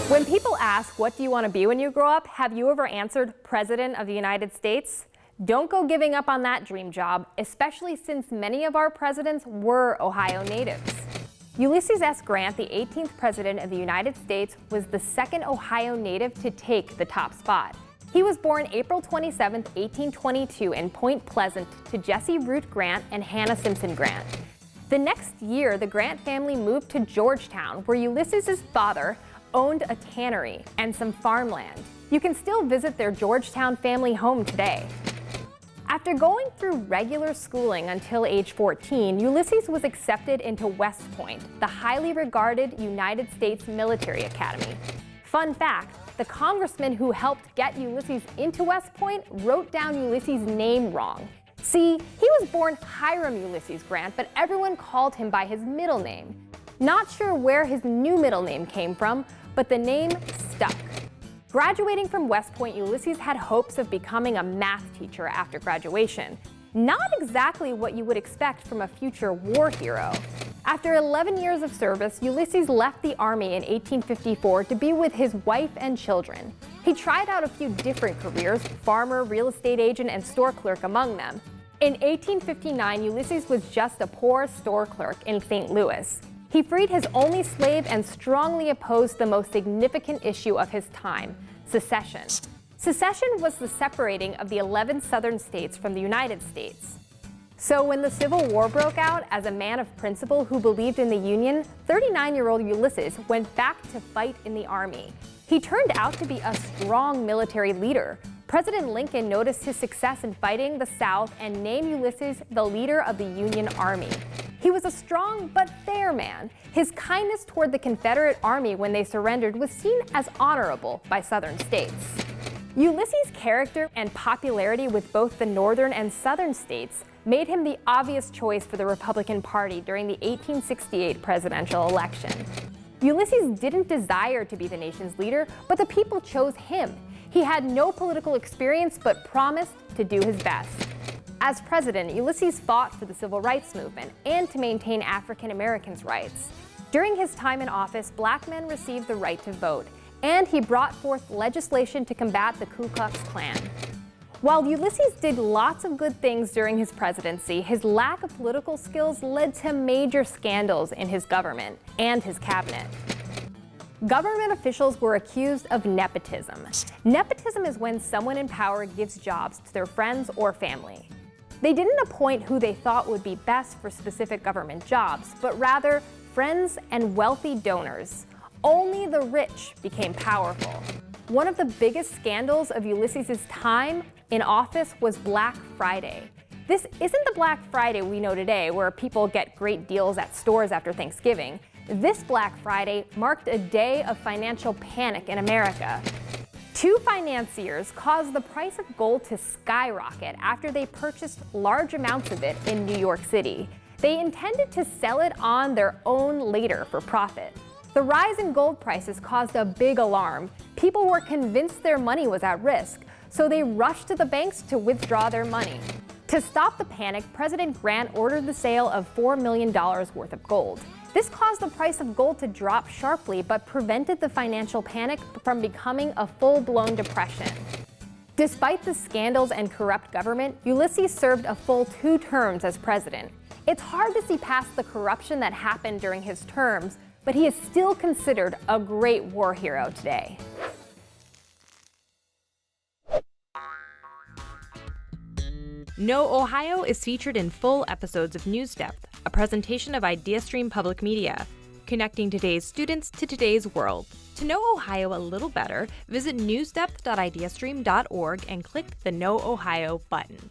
When people ask, what do you want to be when you grow up? Have you ever answered President of the United States? Don't go giving up on that dream job, especially since many of our presidents were Ohio natives. Ulysses S. Grant, the 18th President of the United States, was the second Ohio native to take the top spot. He was born April 27, 1822 in Point Pleasant to Jesse Root Grant and Hannah Simpson Grant. The next year, the Grant family moved to Georgetown, where Ulysses' father owned a tannery and some farmland. You can still visit their Georgetown family home today. After going through regular schooling until age 14, Ulysses was accepted into West Point, the highly regarded United States Military Academy. Fun fact, the congressman who helped get Ulysses into West Point wrote down Ulysses' name wrong. See, he was born Hiram Ulysses Grant, but everyone called him by his middle name. Not sure where his new middle name came from, but the name stuck. Graduating from West Point, Ulysses had hopes of becoming a math teacher after graduation. Not exactly what you would expect from a future war hero. After 11 years of service, Ulysses left the Army in 1854 to be with his wife and children. He tried out a few different careers, farmer, real estate agent, and store clerk among them. In 1859, Ulysses was just a poor store clerk in St. Louis. He freed his only slave and strongly opposed the most significant issue of his time, secession. Secession was the separating of the 11 southern states from the United States. So when the Civil War broke out, as a man of principle who believed in the Union, 39-year-old Ulysses went back to fight in the Army. He turned out to be a strong military leader. President Lincoln noticed his success in fighting the South and named Ulysses the leader of the Union Army. He was a strong but fair man. His kindness toward the Confederate Army when they surrendered was seen as honorable by Southern states. Ulysses' character and popularity with both the Northern and Southern states made him the obvious choice for the Republican Party during the 1868 presidential election. Ulysses didn't desire to be the nation's leader, but the people chose him. He had no political experience but promised to do his best. As president, Ulysses fought for the civil rights movement and to maintain African Americans' rights. During his time in office, black men received the right to vote, and he brought forth legislation to combat the Ku Klux Klan. While Ulysses did lots of good things during his presidency, his lack of political skills led to major scandals in his government and his cabinet. Government officials were accused of nepotism. Nepotism is when someone in power gives jobs to their friends or family. They didn't appoint who they thought would be best for specific government jobs, but rather friends and wealthy donors. Only the rich became powerful. One of the biggest scandals of Ulysses' time in office was Black Friday. This isn't the Black Friday we know today, where people get great deals at stores after Thanksgiving. This Black Friday marked a day of financial panic in America. Two financiers caused the price of gold to skyrocket after they purchased large amounts of it in New York City. They intended to sell it on their own later for profit. The rise in gold prices caused a big alarm. People were convinced their money was at risk, so they rushed to the banks to withdraw their money. To stop the panic, President Grant ordered the sale of $4 million worth of gold. This caused the price of gold to drop sharply, but prevented the financial panic from becoming a full-blown depression. Despite the scandals and corrupt government, Ulysses served a full 2 terms as president. It's hard to see past the corruption that happened during his terms, but he is still considered a great war hero today. Know Ohio is featured in full episodes of News Depth, a presentation of IdeaStream Public Media, connecting today's students to today's world. To know Ohio a little better, visit newsdepth.ideastream.org and click the Know Ohio button.